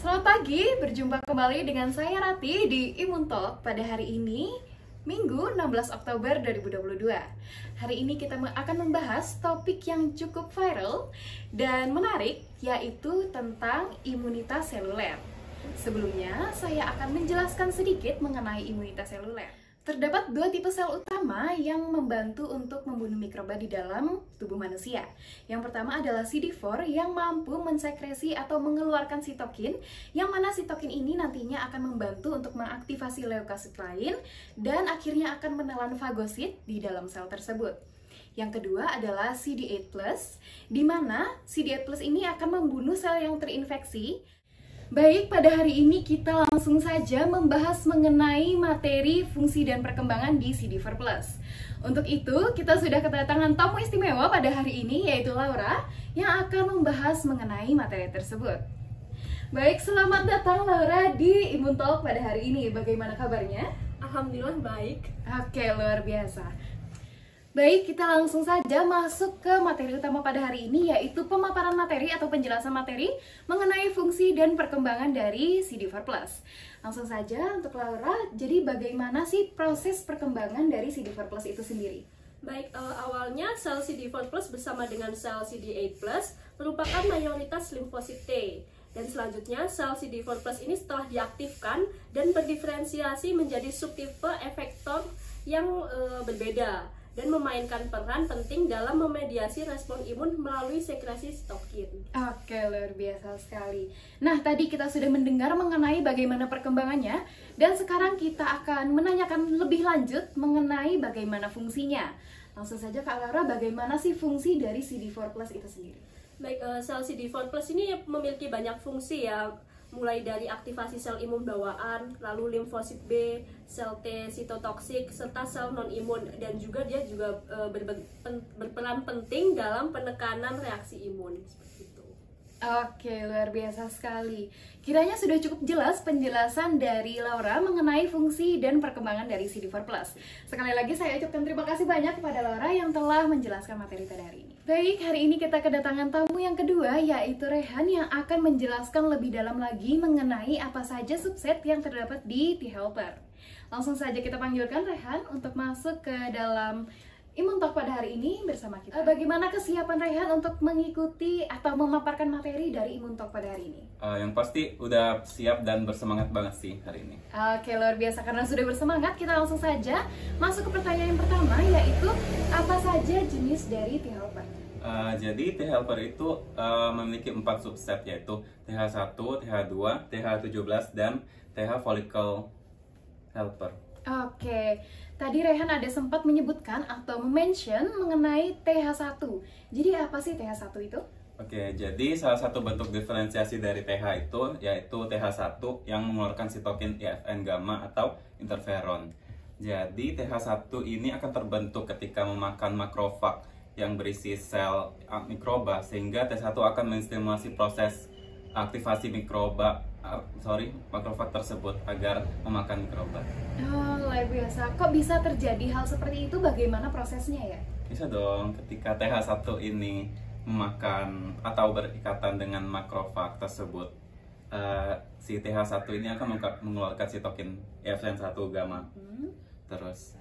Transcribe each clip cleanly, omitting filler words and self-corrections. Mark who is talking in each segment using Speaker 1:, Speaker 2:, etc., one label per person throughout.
Speaker 1: Selamat pagi, berjumpa kembali dengan saya Rati di Imun Talk pada hari ini, Minggu 16 Oktober 2022. Hari ini kita akan membahas topik yang cukup viral dan menarik, yaitu tentang imunitas seluler. Sebelumnya, saya akan menjelaskan sedikit mengenai imunitas seluler. Terdapat dua tipe sel utama yang membantu untuk membunuh mikroba di dalam tubuh manusia. Yang pertama adalah CD4 yang mampu mensekresi atau mengeluarkan sitokin, yang mana sitokin ini nantinya akan membantu untuk mengaktifasi leukosit lain dan akhirnya akan menelan fagosit di dalam sel tersebut. Yang kedua adalah CD8+, di mana CD8+ ini akan membunuh sel yang terinfeksi. Baik, pada hari ini kita langsung saja membahas mengenai materi, fungsi, dan perkembangan di CD4+. Untuk itu, kita sudah kedatangan tamu istimewa pada hari ini, yaitu Laura, yang akan membahas mengenai materi tersebut. Baik, selamat datang Laura di Imun Talk pada hari ini. Bagaimana kabarnya?
Speaker 2: Alhamdulillah baik.
Speaker 1: Oke, luar biasa. Baik, kita langsung saja masuk ke materi utama pada hari ini, yaitu pemaparan materi atau penjelasan materi mengenai fungsi dan perkembangan dari CD4+. Langsung saja untuk Laura, jadi bagaimana sih proses perkembangan dari CD4+ itu sendiri?
Speaker 2: Baik, awalnya sel CD4+ bersama dengan sel CD8+ merupakan mayoritas limfosit T. Dan selanjutnya sel CD4+ ini setelah diaktifkan dan berdiferensiasi menjadi subtipe efektor yang berbeda dan memainkan peran penting dalam memediasi respon imun melalui sekresi sitokin.
Speaker 1: Oke, luar biasa sekali. Nah, tadi kita sudah mendengar mengenai bagaimana perkembangannya, dan sekarang kita akan menanyakan lebih lanjut mengenai bagaimana fungsinya. Langsung saja Kak Laura, bagaimana sih fungsi dari CD4+ itu sendiri?
Speaker 2: Baik, sel CD4+ ini memiliki banyak fungsi ya, mulai dari aktivasi sel imun bawaan, lalu limfosit B, sel T sitotoksik, serta sel non-imun, dan juga dia juga berperan penting dalam penekanan reaksi imun seperti itu.
Speaker 1: Oke, luar biasa sekali. Kiranya sudah cukup jelas penjelasan dari Laura mengenai fungsi dan perkembangan dari CD4+. Sekali lagi saya ucapkan terima kasih banyak kepada Laura yang telah menjelaskan materi pada hari ini. Baik, hari ini kita kedatangan tamu yang kedua, yaitu Rehan yang akan menjelaskan lebih dalam lagi mengenai apa saja subset yang terdapat di T-helper. Langsung saja kita panggilkan Rehan untuk masuk ke dalam Imun Talk pada hari ini bersama kita. Bagaimana kesiapan Rehan untuk mengikuti atau memaparkan materi dari Imun Talk pada hari ini?
Speaker 3: Yang pasti udah siap dan bersemangat banget sih hari ini.
Speaker 1: Oke, luar biasa. Karena sudah bersemangat, kita langsung saja masuk ke pertanyaan yang pertama, yaitu apa saja jenis dari T-helper?
Speaker 3: Jadi T-helper itu memiliki 4 subset, yaitu TH1, TH2, TH17, dan TH follicle helper.
Speaker 1: Oke, tadi Rehan ada sempat menyebutkan atau mention mengenai TH1. Jadi apa sih TH1 itu?
Speaker 3: Oke, jadi salah satu bentuk diferensiasi dari TH itu yaitu TH1 yang mengeluarkan sitokin IFN gamma atau interferon. Jadi TH1 ini akan terbentuk ketika memakan makrofag yang berisi sel mikroba, sehingga T1 akan menstimulasi proses aktivasi makrofag tersebut agar memakan mikroba.
Speaker 1: Oh, luar biasa. Kok bisa terjadi hal seperti itu? Bagaimana prosesnya ya?
Speaker 3: Bisa dong, ketika TH1 ini memakan atau berikatan dengan makrofag tersebut, si TH1 ini akan mengeluarkan sitokin IFN1 gamma. Terus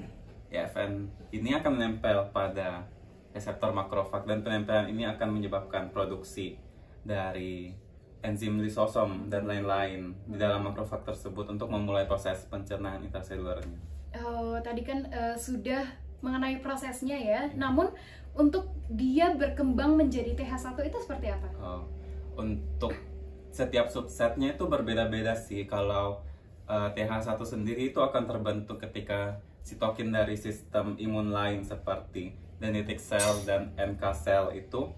Speaker 3: IFN ini akan menempel pada reseptor makrofag, dan penempelan ini akan menyebabkan produksi dari enzim lisosom dan lain-lain di dalam makrofag tersebut untuk memulai proses pencernaan intraselulernya.
Speaker 1: Oh, tadi kan sudah mengenai prosesnya ya. Namun untuk dia berkembang menjadi TH1 itu seperti apa?
Speaker 3: Untuk setiap subsetnya itu berbeda-beda sih. Kalau TH1 sendiri itu akan terbentuk ketika sitokin dari sistem imun lain seperti dendritic cell dan NK cell itu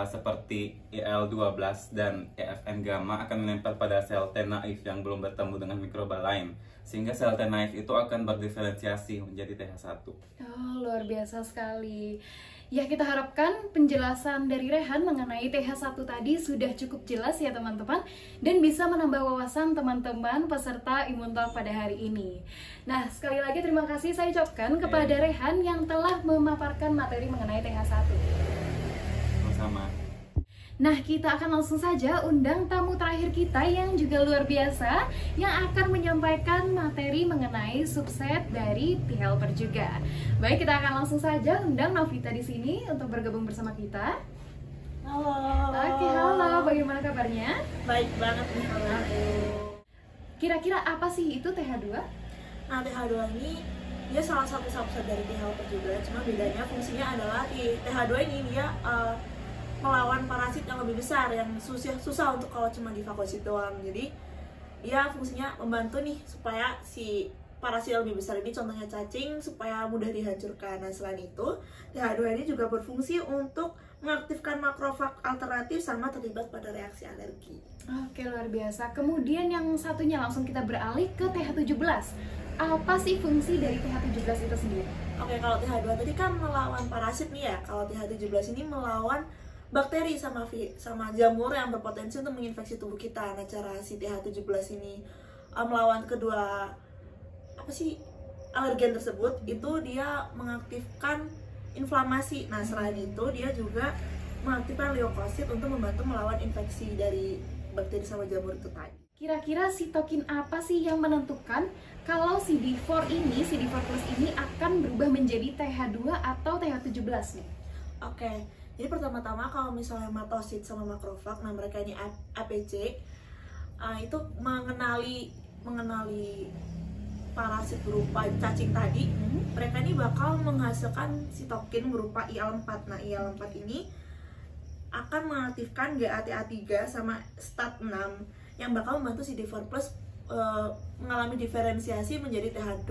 Speaker 3: seperti IL-12 dan IFN gamma akan menempel pada sel T naif yang belum bertemu dengan mikroba lain, sehingga sel T naif itu akan berdiferensiasi menjadi TH1.
Speaker 1: Oh, luar biasa sekali. Ya, kita harapkan penjelasan dari Rehan mengenai TH1 tadi sudah cukup jelas ya teman-teman, dan bisa menambah wawasan teman-teman peserta Imuntalk pada hari ini. Nah, sekali lagi terima kasih saya ucapkan kepada Rehan yang telah memaparkan materi mengenai TH1.
Speaker 3: Sama.
Speaker 1: Nah, kita akan langsung saja undang tamu terakhir kita yang juga luar biasa, yang akan menyampaikan materi mengenai subset dari T-Helper juga. Baik, kita akan langsung saja undang Novita di sini untuk bergabung bersama kita.
Speaker 4: Halo.
Speaker 1: Oke, halo. Bagaimana kabarnya?
Speaker 4: Baik banget nih kabarku.
Speaker 1: Kira-kira apa sih itu TH2?
Speaker 4: Nah, TH2 ini dia salah satu subset dari T-Helper juga, cuma bedanya fungsinya adalah di TH2 ini dia melawan parasit yang lebih besar, yang susah untuk kalau cuma di fagosit doang. Jadi dia fungsinya membantu nih supaya si parasit yang lebih besar ini, contohnya cacing, supaya mudah dihancurkan. Nah, selain itu TH2 ini juga berfungsi untuk mengaktifkan makrofag alternatif sama terlibat pada reaksi alergi.
Speaker 1: Oke, luar biasa. Kemudian yang satunya langsung kita beralih ke TH17. Apa sih fungsi dari TH17 itu sendiri?
Speaker 4: Oke, kalau TH2 tadi kan melawan parasit nih ya. Kalau TH17 ini melawan bakteri sama jamur yang berpotensi untuk menginfeksi tubuh kita. Nah, cara si TH17 ini melawan kedua alergen tersebut, itu dia mengaktifkan inflamasi. Nah, selain itu dia juga mengaktifkan leukosit untuk membantu melawan infeksi dari bakteri sama jamur itu tadi.
Speaker 1: Kira-kira sitokin apa sih yang menentukan kalau CD4 plus ini akan berubah menjadi TH2 atau TH17 nih?
Speaker 4: Oke, jadi pertama-tama kalau misalnya matosit sama makrofag, nah mereka ini APC, itu mengenali parasit berupa cacing tadi. Mereka ini bakal menghasilkan sitokin berupa IL-4. Nah, IL-4 ini akan mengaktifkan GATA3 sama STAT6 yang bakal membantu CD4 plus mengalami diferensiasi menjadi TH2.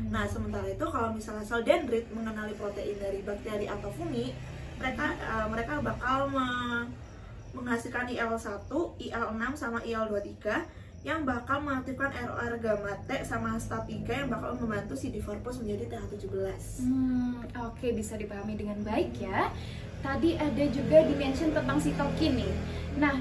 Speaker 4: Nah, sementara itu kalau misalnya sel dendrit mengenali protein dari bakteri atau fungi, mereka bakal menghasilkan IL-1, IL-6 sama IL-23 yang bakal mengaktifkan ROR gamma T sama STAT3 yang bakal membantu CD4 plus menjadi TH17.
Speaker 1: Oke, bisa dipahami dengan baik ya. Tadi ada juga dimention tentang sitokin nih. Nah,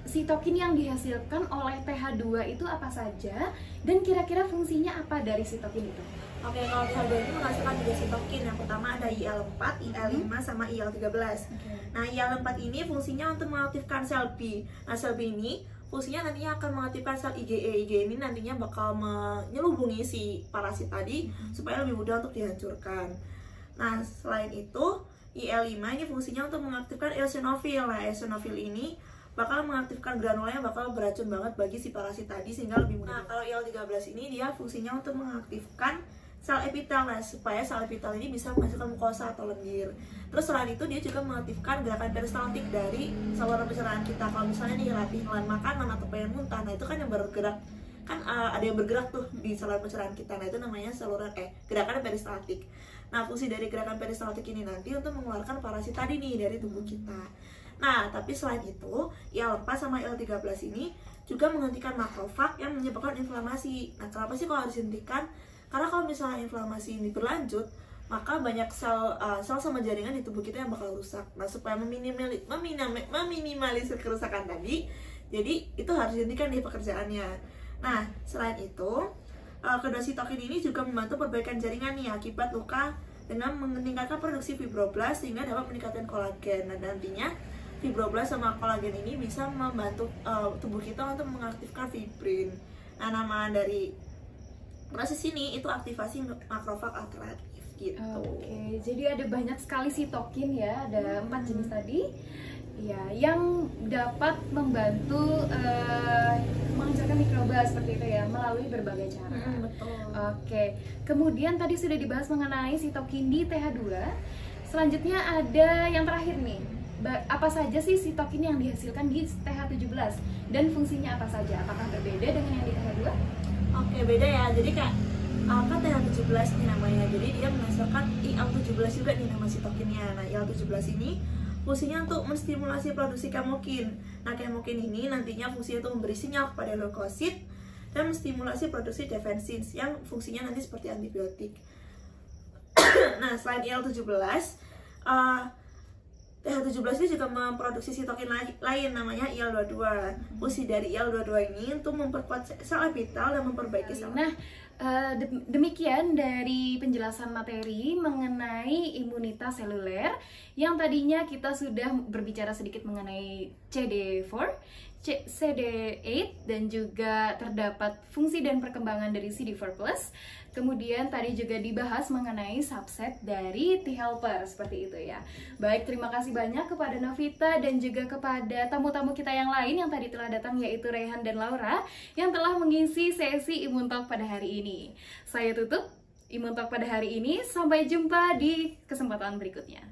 Speaker 1: sitokin yang dihasilkan oleh TH2 itu apa saja? Dan kira-kira fungsinya apa dari sitokin itu?
Speaker 4: Oke, kalau TH2 ini menghasilkan tiga sitokin. Yang pertama ada IL-4, IL-5, sama IL-13. Nah, IL-4 ini fungsinya untuk mengaktifkan sel B. Nah, sel B ini fungsinya nantinya akan mengaktifkan sel IgE. IgE ini nantinya bakal menyelubungi si parasit tadi supaya lebih mudah untuk dihancurkan. Nah, selain itu IL-5 ini fungsinya untuk mengaktifkan eosinofil. Nah, eosinofil ini bakal mengaktifkan granula yang bakal beracun banget bagi si parasit tadi sehingga lebih mudah. Nah, kalau IL-13 ini dia fungsinya untuk mengaktifkan sel epitel, nah, supaya sel epitel ini bisa menghasilkan mukosa atau lendir. Terus selain itu dia juga mengaktifkan gerakan peristaltik dari saluran pencernaan kita. Kalau misalnya nih latih nelan makanan atau pengen muntah, nah itu kan yang bergerak, kan ada yang bergerak tuh di saluran pencernaan kita. Nah, itu namanya gerakan peristaltik. Nah, fungsi dari gerakan peristaltik ini nanti untuk mengeluarkan parasit tadi nih dari tubuh kita. Nah, tapi selain itu, IL-4 sama IL-13 ini juga menghentikan makrofag yang menyebabkan inflamasi. Nah, kenapa sih kalau harus dihentikan? Karena kalau misalnya inflamasi ini berlanjut, maka banyak sel sama jaringan di tubuh kita yang bakal rusak. Nah, supaya meminimalisir kerusakan tadi, jadi itu harus dihentikan di pekerjaannya. Nah, selain itu, kedua sitokin ini juga membantu perbaikan jaringan nih akibat luka dengan meningkatkan produksi fibroblast sehingga dapat meningkatkan kolagen. Nah, nantinya fibroblast sama kolagen ini bisa membantu tubuh kita untuk mengaktifkan fibrin. Nah, nama dari proses ini itu aktivasi makrofag alternatif gitu.
Speaker 1: Oke, jadi ada banyak sekali sitokin ya, ada 4 jenis tadi. Ya, yang dapat membantu menghancurkan mikroba seperti itu ya, melalui berbagai cara.
Speaker 4: Betul.
Speaker 1: Oke, kemudian tadi sudah dibahas mengenai sitokin di TH2. Selanjutnya ada yang terakhir nih. Apa saja sih sitokin yang dihasilkan di TH17 dan fungsinya apa saja? Apakah berbeda dengan yang di TH2?
Speaker 4: Oke, beda ya. Jadi kan TH17 nih namanya. Jadi dia menghasilkan IL-17 juga nih nama sitokinnya. Nah, IL-17 ini fungsinya untuk menstimulasi produksi kemokin. Nah, kemokin ini nantinya fungsinya untuk memberi sinyal kepada leukosit dan menstimulasi produksi defensins yang fungsinya nanti seperti antibiotik. Nah, selain IL-17, TH17 ini juga memproduksi sitokin lain namanya IL-22. Fungsi dari IL-22 ini untuk memperkuat sel epitel dan memperbaiki sel.
Speaker 1: Nah, demikian dari penjelasan materi mengenai imunitas seluler yang tadinya kita sudah berbicara sedikit mengenai CD4, CD8 dan juga terdapat fungsi dan perkembangan dari CD4+. Kemudian tadi juga dibahas mengenai subset dari T helper seperti itu ya. Baik, terima kasih banyak kepada Novita dan juga kepada tamu-tamu kita yang lain yang tadi telah datang yaitu Rehan dan Laura yang telah mengisi sesi Imun Talk pada hari ini. Saya tutup Imun Talk pada hari ini, sampai jumpa di kesempatan berikutnya.